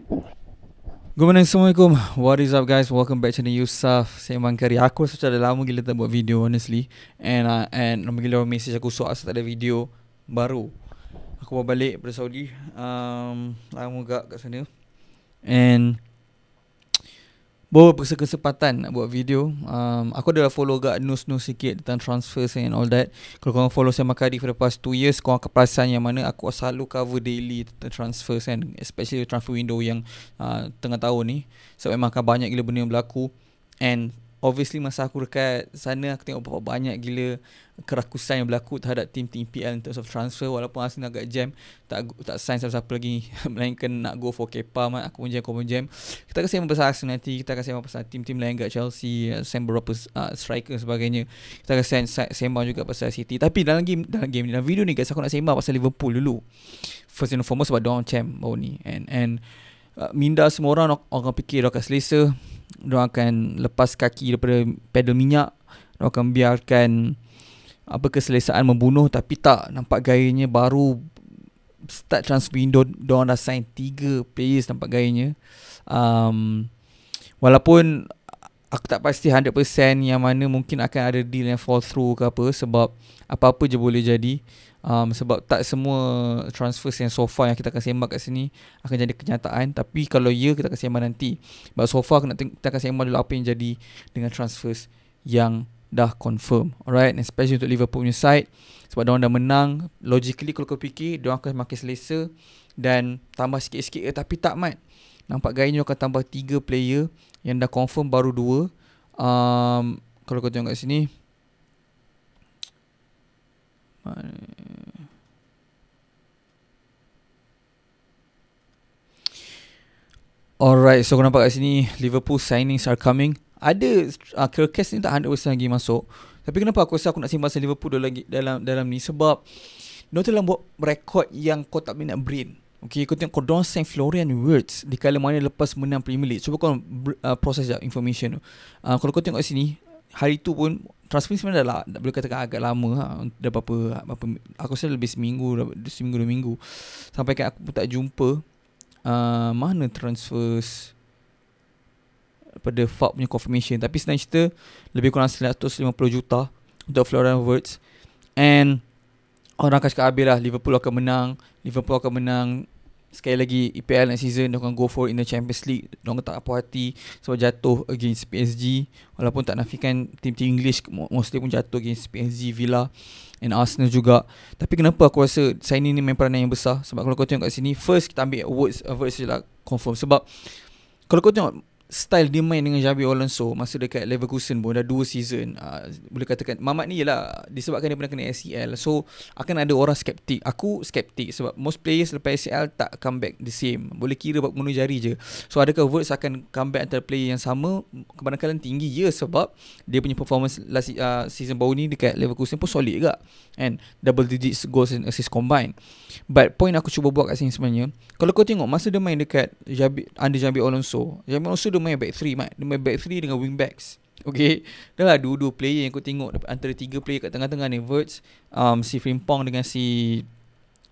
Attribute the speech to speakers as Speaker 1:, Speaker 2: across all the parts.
Speaker 1: Good morning, Assalamualaikum. What is up, guys? Welcome back to the Yusuf Sembang Kari. Aku rasa dah lama gila tak buat video, honestly. And nama gila orang message aku soal tak ada video baru. Aku bawa balik dari Saudi. Lama gak kat sana. And bawa kesempatan nak buat video. Aku dah follow gak news-news sikit tentang transfers and all that. Kalau korang follow Sembang Kari for the past 2 years, korang akan perasan yang mana aku selalu cover daily tentang transfers and especially transfer window yang tengah tahun ni. So memang akan banyak gila benda yang berlaku. And obviously masa aku dekat sana, aku tengok berapa banyak gila kerakusan yang berlaku terhadap tim-tim EPL in terms of transfer. Walaupun Arsenal agak jam, tak sign siapa-siapa lagi melainkan nak go for Kepa. Aku pun jam, kau pun jam. Kita akan sembang pasal Arsenal nanti. Kita akan sembang pasal tim-tim lain kat Chelsea, sembang beberapa striker dan sebagainya. Kita akan sembang juga pasal City. Tapi dalam video ni guys, aku nak sembang pasal Liverpool dulu. First and foremost sebab diorang champ baru ni. And minda semua orang fikir diorang akan selesa, diorang akan lepas kaki daripada pedal minyak, diorang akan biarkan keselesaan membunuh. Tapi tak, nampak gayanya baru start transfer window diorang dah sign 3 players. Nampak gayanya walaupun aku tak pasti 100% yang mana mungkin akan ada deal yang fall through ke apa, sebab apa-apa je boleh jadi. Sebab tak semua transfers yang so far yang kita akan sembang kat sini akan jadi kenyataan. Tapi kalau ya, kita akan sembang nanti. But so far kita akan sembang dulu apa yang jadi dengan transfers yang dah confirm. Alright, and especially untuk Liverpool punya side, sebab diorang dah menang. Logically kalau kau fikir, diorang akan makin selesa dan tambah sikit-sikit tapi tak mat. Nampak gayanya akan tambah 3 player yang dah confirm, baru 2. Kalau kau tengok kat sini, alright, so kau nampak kat sini Liverpool signings are coming. Ada Kirkes ni tak 100% lagi masuk. Tapi kenapa aku rasa aku nak sembang pasal Liverpool dalam ni, sebab diorang telah buat rekod yang kau tak boleh nak brain. Okay, kau tengok kau diorang sign Florian Wirtz di kala mana lepas menang Premier League. Cuba kau proses je information tu. Kalau kau tengok kat sini, hari tu pun transfer sebenarnya dah boleh katakan agak lama. Dah berapa aku rasa lebih seminggu 2 minggu. Sampai kan aku pun tak jumpa mana transfers pada FAB punya confirmation. Tapi senang cerita, lebih kurang 150 juta untuk Florian Wirtz. And orang akan cakap habis lah, Liverpool akan menang sekali lagi EPL next season. Dia akan go for in the Champions League. Dia akan tak puas hati sebab jatuh against PSG. Walaupun tak nafikan tim-tim English mostly pun jatuh against PSG, Villa and Arsenal juga. Tapi kenapa aku rasa signing ni main peranan yang besar? Sebab kalau kau tengok kat sini, first kita ambil Wirtz je lah confirm. Sebab kalau kau tengok style dia main dengan Xabi Alonso masa dekat Leverkusen pun dah 2 season. Boleh katakan Mamat ni ialah disebabkan dia pernah kena ACL. So akan ada orang skeptik. Aku skeptik sebab most players lepas ACL tak come back the same. Boleh kira guna jari je. So adakah Wirtz akan come back antara player yang sama? Kebanyakan tinggi ya, sebab dia punya performance last season baru ni dekat Leverkusen pun solid juga. And double digits goals and assist combined. But point aku cuba buat kat sini sebenarnya, kalau kau tengok masa dia main dekat Xabi Alonso dia main back 3 mat. Dia main back 3 dengan wing backs. Okay, dah lah dua player yang kau tengok antara 3 player kat tengah-tengah ni, Wirtz, si Frimpong dengan si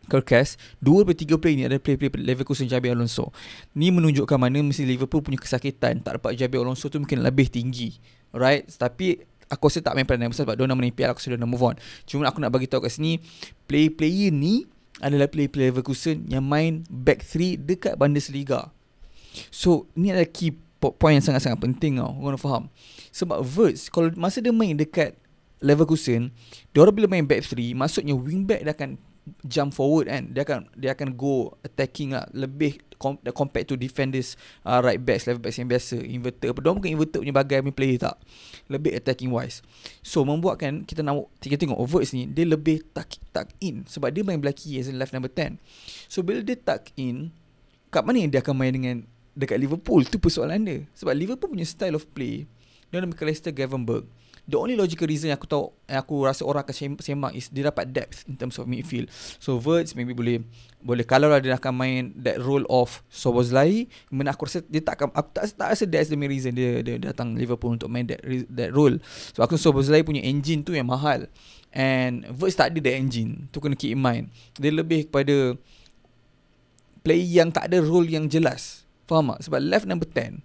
Speaker 1: Kirkes. 2 dari 3 player ni ada player Leverkusen Xabi Alonso. Ni menunjukkan mana mesti Liverpool punya kesakitan tak dapat Xabi Alonso tu mungkin lebih tinggi. Alright, tapi aku rasa tak main peranan besar sebab dia nak menang EPL. Aku sudah nak move on. Cuma aku nak bagi tahu kat sini, player ni adalah player Leverkusen yang main back 3 dekat Bundesliga. So ni adalah key point yang sangat-sangat penting tau. Kau nak faham. Sebab Wirtz kalau masa dia main dekat Leverkusen, dia orang bila main back 3, maksudnya wing back dia akan jump forward kan. Dia akan go attacking lah, lebih compared to defenders, right backs, left backs yang biasa inverter. Dia bukan inverter punya bagai punya player tak. Lebih attacking wise. So membuatkan kita tengok Wirtz ni dia lebih tuck in sebab dia main belaki as a left number 10. So bila dia tuck in, kat mana dia akan main dengan dekat Liverpool? Tu persoalan dia. Sebab Liverpool punya style of play, dia nama Leicester Gravenberch. The only logical reason yang aku rasa orang akan sembang is dia dapat depth in terms of midfield. So Wirtz maybe boleh kalau lah dia akan main that role of Szoboszlai, mana aku rasa dia aku tak rasa that's the main reason dia datang Liverpool untuk main that role. So aku Szoboszlai punya engine tu yang mahal, and Wirtz tak ada that engine. Tu kena keep in mind. Dia lebih kepada play yang tak ada role yang jelas. Faham tak? Sebab left number 10,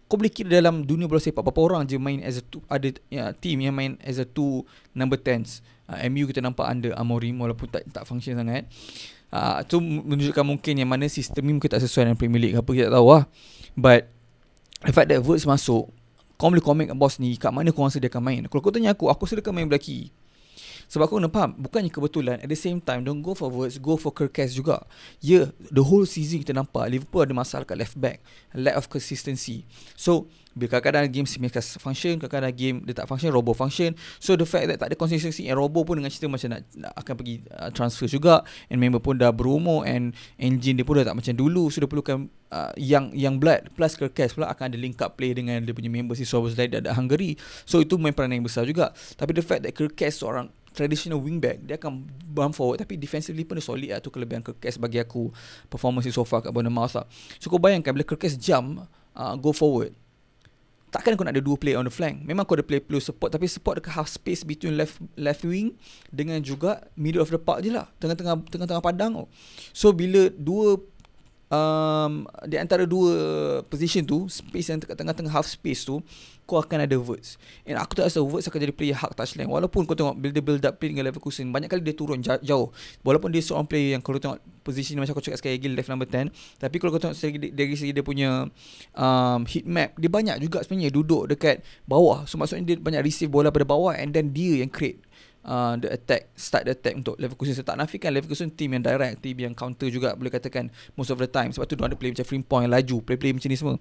Speaker 1: kau boleh kira dalam dunia bola sepak berapa orang je main as a two, ada team yang main as a 2 number 10s. MU kita nampak under Amorim walaupun tak function sangat. Tu menunjukkan mungkin yang mana sistem ni mungkin tak sesuai dengan Premier League apa, kita tak tahu lah. But the fact that Wirtz masuk, kau boleh komen kat boss ni kat mana kau rasa dia akan main. Kalau kau tanya aku rasa dia akan main belah kiri. Sebab aku kena faham, bukannya kebetulan, at the same time don't go for Wirtz, go for Kerkez juga. The whole season kita nampak Liverpool ada masalah kat left back, lack of consistency. So bila kadang-kadang game Tsimikas function, kadang-kadang game dia tak function, Robo function. So the fact that tak ada consistency, and Robo pun dengan cerita macam nak akan pergi transfer juga, and member pun dah berumur, and engine dia pun dah tak macam dulu. So dia perlukan young blood. Plus Kerkez pula akan ada link up play dengan dia punya member si Szoboszlai ada Hungary. So itu main peranan yang besar juga. Tapi the fact that Kerkez seorang traditional wingback, dia akan bump forward, tapi defensively pun dia solid lah. Tu kelebihan Kerkez bagi aku, performance so far kat Bournemouth lah. So kau bayangkan bila Kerkez jump, go forward, takkan kau nak ada 2 player on the flank. Memang kau ada player support, tapi support dekat half space between left wing dengan juga middle of the park je lah, tengah-tengah padang. So bila di antara 2 position tu, space yang dekat tengah-tengah half space tu, kau akan ada Wirtz. And aku tak rasa Wirtz akan jadi player hak touchline. Walaupun kau tengok bila dia build up play dengan Leverkusen, banyak kali dia turun jauh. Walaupun dia seorang player yang kalau tengok position macam aku cakap sekali lagi, left number 10, tapi kalau kau tengok dari segi dia punya heat map, dia banyak juga sebenarnya duduk dekat bawah. So maksudnya dia banyak receive bola pada bawah, and then dia yang create the attack, start the attack untuk Leverkusen. Saya tak nafikan Leverkusen team yang direct, team yang counter juga boleh katakan most of the time. Sebab tu dia ada play macam Frimpong yang laju, play macam ni semua.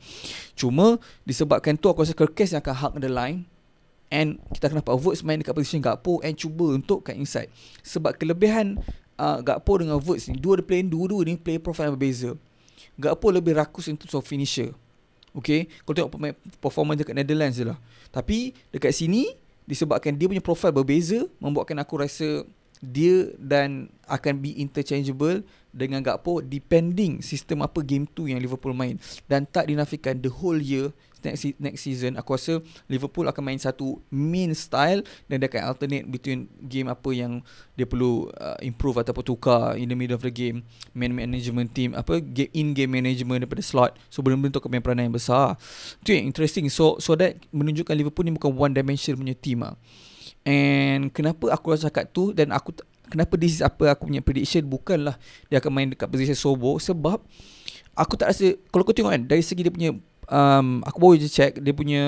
Speaker 1: Cuma disebabkan tu aku rasa Kerkez yang akan hug the line, and kita akan dapat Wirtz main dekat position Gakpo and cuba untuk kat inside. Sebab kelebihan Gakpo dengan Wirtz ni, dua ni play profile yang berbeza. Gakpo lebih rakus in terms of finisher. Okay, kalau tengok performance dekat Netherlands je lah. Tapi dekat sini, disebabkan dia punya profil berbeza, membuatkan aku rasa dia dan akan be interchangeable dengan Gakpo depending sistem apa game 2 yang Liverpool main. Dan tak dinafikan the whole year next season, aku rasa Liverpool akan main satu main style, dan dia akan alternate between game apa yang dia perlu improve ataupun tukar in the middle of the game. Management team, in-game management daripada slot. So benda-benda tu akan main peranan yang besar. Itu yang interesting. So that menunjukkan Liverpool ni bukan one dimension punya team lah. And kenapa aku rasa cakap tu, dan kenapa this is apa aku punya prediction, bukanlah dia akan main dekat position Sobo. Sebab aku tak rasa, kalau kau tengok kan, dari segi dia punya aku baru je check dia punya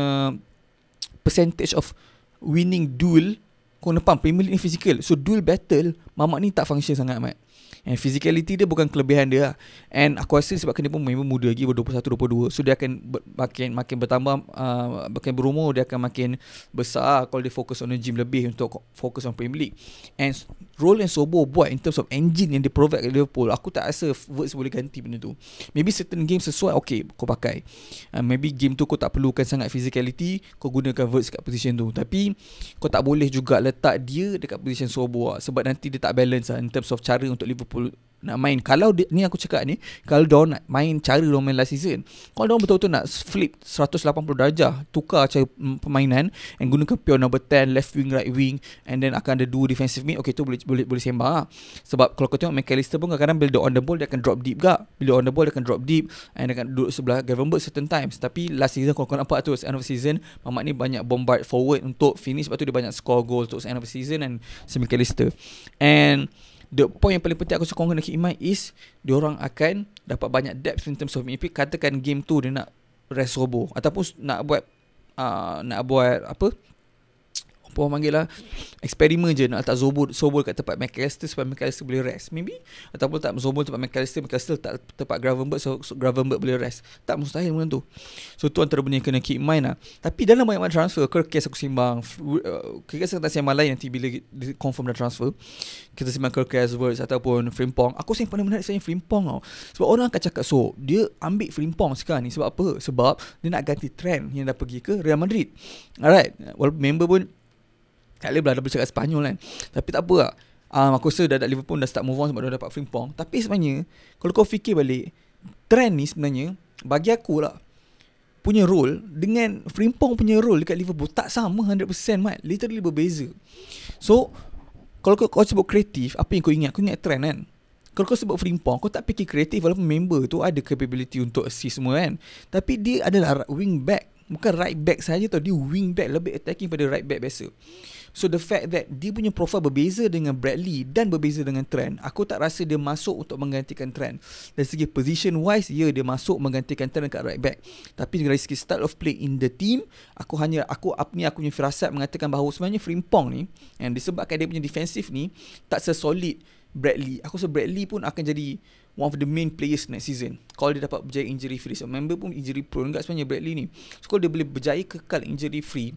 Speaker 1: percentage of winning duel. Kau nampak Premier League ni physical. So duel battle Mamak ni tak function sangat, Mat. And physicality dia bukan kelebihan dia lah. And aku rasa sebabkan dia pun memang muda lagi, 21-22. So dia akan makin bertambah, makin berumur, dia akan makin besar kalau dia fokus on the gym lebih untuk fokus on Premier League. And role yang Sobo buat in terms of engine yang dia provide kat Liverpool, aku tak rasa Wirtz boleh ganti benda tu. Maybe certain game sesuai, okay, kau pakai. Maybe game tu kau tak perlukan sangat physicality, kau gunakan Wirtz kat position tu. Tapi kau tak boleh juga letak dia dekat position Sobo lah, sebab nanti dia tak balance lah in terms of cara untuk Liverpool nak main. Kalau dia, ni aku cakap ni, kalau diorang nak main cara diorang main last season, kalau diorang betul-betul nak flip 180 darjah, tukar cara permainan, and gunakan pure number 10, left wing, right wing, and then akan ada 2 defensive mid, okay, tu boleh sembang lah. Sebab kalau kau tengok McAllister pun kadang-kadang bila dia on the ball, dia akan drop deep gak. Bila on the ball, dia akan drop deep, and dia akan duduk sebelah Gravenberch certain times. Tapi last season, kalau kau nampak tu, end of season, Mamak ni banyak bombard forward untuk finish, sebab tu dia banyak score goal untuk end of season, and McAllister. And the point yang paling penting aku kena keep in mind is diorang akan dapat banyak depth in terms of maybe katakan game tu dia nak rest Robo, ataupun nak buat apa orang panggil lah eksperimen je, nak letak Zobo dekat tempat McAllister supaya McAllister boleh rest maybe, ataupun tak Zobo tempat McAllister tak tempat Gravenberch, so Gravenberch boleh rest. Tak mustahil benda tu. So tu antara benda yang kena keep in mind lah. Tapi dalam banyak transfer, Kerkez aku simbang, Kerkez aku tak simbang lain nanti bila confirm dah transfer, kita simbang Kerkez, Wirtz ataupun Frimpong. Aku yang paling menarik sebenarnya Frimpong tau. Sebab orang akan cakap, so dia ambil Frimpong sekarang ni sebab apa? Sebab dia nak ganti trend yang dah pergi ke Real Madrid. Alright, walaupun member pun tak boleh dah bercakap Sepanyol kan. Tapi tak apa lah. Aku rasa dah Liverpool dah start move on sebab dah dapat Frimpong. Tapi sebenarnya kalau kau fikir balik, trend ni sebenarnya bagi aku lah punya role dengan Frimpong punya role dekat Liverpool tak sama 100%, Mat. Literally berbeza. So kalau kau sebut kreatif, apa yang kau ingat? Kau ingat trend kan? Kalau kau sebut Frimpong, kau tak fikir kreatif walaupun member tu ada capability untuk assist semua kan. Tapi dia adalah wing back, bukan right back saja tau. Dia wing back, lebih attacking pada right back biasa. So the fact that dia punya profile berbeza dengan Bradley dan berbeza dengan Trent, aku tak rasa dia masuk untuk menggantikan Trent. Dari segi position wise, dia masuk menggantikan Trent dekat right back. Tapi dari segi style of play in the team, aku punya firasat mengatakan bahawa sebenarnya Frimpong ni, and disebabkan dia punya defensif ni tak sesolid Bradley, aku rasa Bradley pun akan jadi one of the main players next season kalau dia dapat berjaya injury free. So member pun injury prone enggak sebenarnya Bradley ni. So kalau dia boleh berjaya kekal injury free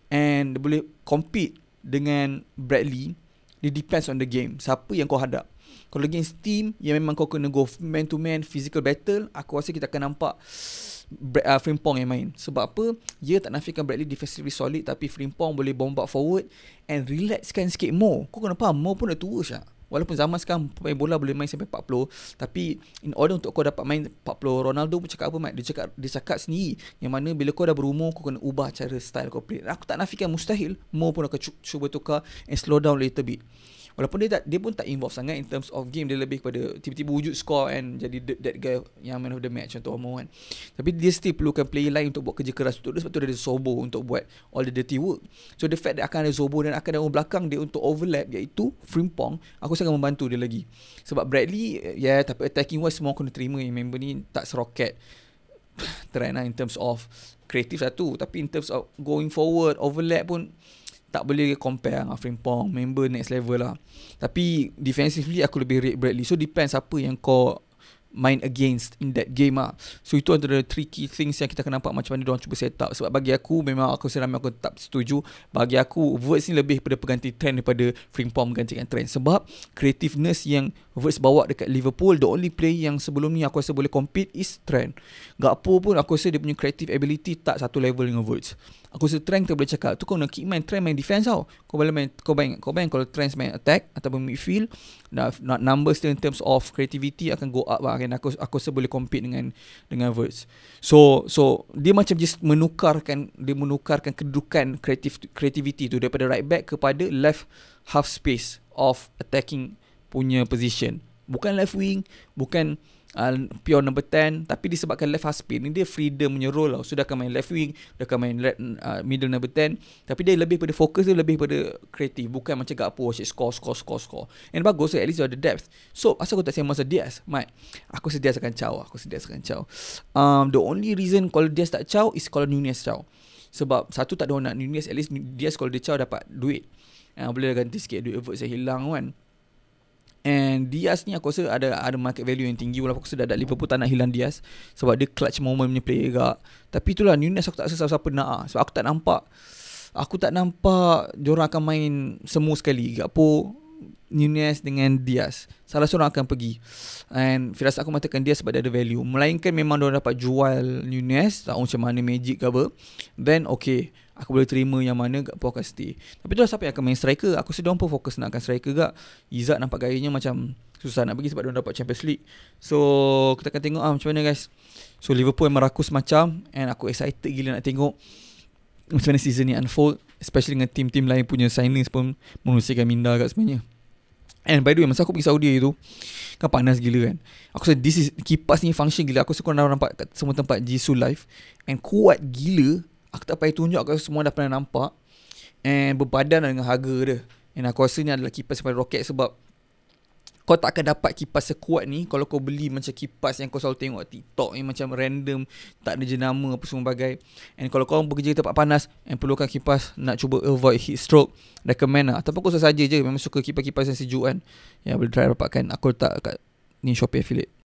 Speaker 1: and dia boleh compete dengan Bradley, dia depends on the game, siapa yang kau hadap. Kalau against team yang memang kau kena go man to man physical battle, aku rasa kita akan nampak Frimpong yang main. Sebab apa? Dia tak nafikan Bradley defensively solid, tapi Frimpong boleh bombard forward and relaxkan sikit Mo. Kau kena faham, Mo pun dah tua Syak. Walaupun zaman sekarang pemain bola boleh main sampai 40, tapi in order untuk kau dapat main 40, Ronaldo pun cakap apa, Mat? Dia cakap sendiri yang mana bila kau dah berumur, kau kena ubah cara style kau play. Aku tak nafikan mustahil Mo pun akan cuba tukar and slow down a little bit. Walaupun dia pun tak involve sangat in terms of game, dia lebih kepada tiba-tiba wujud score and jadi that guy yang man of the match contoh Mo kan. Tapi dia still perlukan player lain untuk buat kerja keras untuk dia, sebab tu dia ada Zobo untuk buat all the dirty work. So the fact that akan ada Zobo dan akan ada orang belakang dia untuk overlap, iaitu Frimpong, aku sangat membantu dia lagi. Sebab Bradley tapi attacking wise semua kena terima yang member ni tak seroket Trent lah in terms of kreatif satu, tapi in terms of going forward overlap pun tak boleh compare dengan Frimpong, member next level lah. Tapi defensively aku lebih rate Bradley. So depends apa yang kau main against in that game lah. So itu antara 3 key things yang kita akan nampak macam mana diorang cuba set up. Sebab bagi aku, memang aku seramai aku tak setuju. Bagi aku Wurtz ni lebih pada pengganti Trent daripada Frimpong menggantikan Trent. Sebab creativeness yang Wurtz bawa dekat Liverpool, the only player yang sebelum ni aku rasa boleh compete is Trent. Gakpo pun aku rasa dia punya creative ability tak satu level dengan Wurtz. Aku rasa Trent kita boleh cakap tu kau nak keep main Trent main defense tau. Kau bayang kalau Trent main attack ataupun midfield, numbers dia in terms of creativity akan go up lah kan. Aku rasa boleh compete dengan Wurtz. So dia macam just menukarkan kedudukan creativity tu daripada right back kepada left half space of attacking punya position. Bukan left wing, bukan pure number 10, tapi disebabkan left half space ni dia freedom punya role lah. So dia akan main left wing, dia akan main middle number 10, tapi dia lebih pada fokus, dia lebih pada kreatif, bukan macam Gakpo asyik score. And bagus, so at least dia ada depth. So asal aku tak sayang masa Diaz, Mat, aku rasa Diaz akan caw. The only reason kalau Diaz tak caw is kalau Nunez caw. Sebab satu, tak ada orang nak Nunez. At least Diaz kalau dia caw dapat duit, boleh ganti sikit duit Everton saya hilang kan. And Diaz ni aku rasa ada market value yang tinggi. Walaupun aku rasa dah Liverpool tak nak hilang Diaz, sebab dia clutch moment punya player agak. Tapi itulah, Nunez aku tak rasa siapa-siapa nak. Sebab aku tak nampak diorang akan main semua sekali. Gakpo, Nunez dengan Diaz, salah seorang akan pergi. And firasat aku mengatakan Diaz sebab dia ada value. Melainkan memang diorang dapat jual Nunez, tak macam mana magic ke apa, then okay, aku boleh terima yang mana Gakpo akan stay. Tapi tu lah, siapa yang akan main striker? Aku rasa diorang pun fokus nakkan striker gak. Izzat nampak gayanya macam susah nak pergi sebab diorang dapat Champions League. So kita akan tengok macam mana guys. So Liverpool memang rakus macam, and aku excited gila nak tengok macam mana season ni unfold, especially dengan tim-tim lain punya signings pun mengusikan minda kat sebenarnya. And by the way, masa aku pergi Saudi tu kan panas gila kan. Aku rasa kipas ni function gila. Aku rasa korang dah nampak kat semua tempat Jisoo live, and kuat gila. Aku tak payah tunjuk, aku semua dah pernah nampak. And berpadan dengan harga dia. And aku rasa ni adalah kipas daripada Rocket, sebab kau tak akan dapat kipas sekuat ni kalau kau beli macam kipas yang kau selalu tengok TikTok yang macam random, tak ada jenama apa semua bagai. And kalau kau bekerja di tempat panas and perlukan kipas nak cuba avoid heat stroke, recommend lah. Ataupun kau saja je memang suka kipas-kipas yang sejuk kan, ya boleh try dapatkan. Aku letak kat ni Shopee affiliate.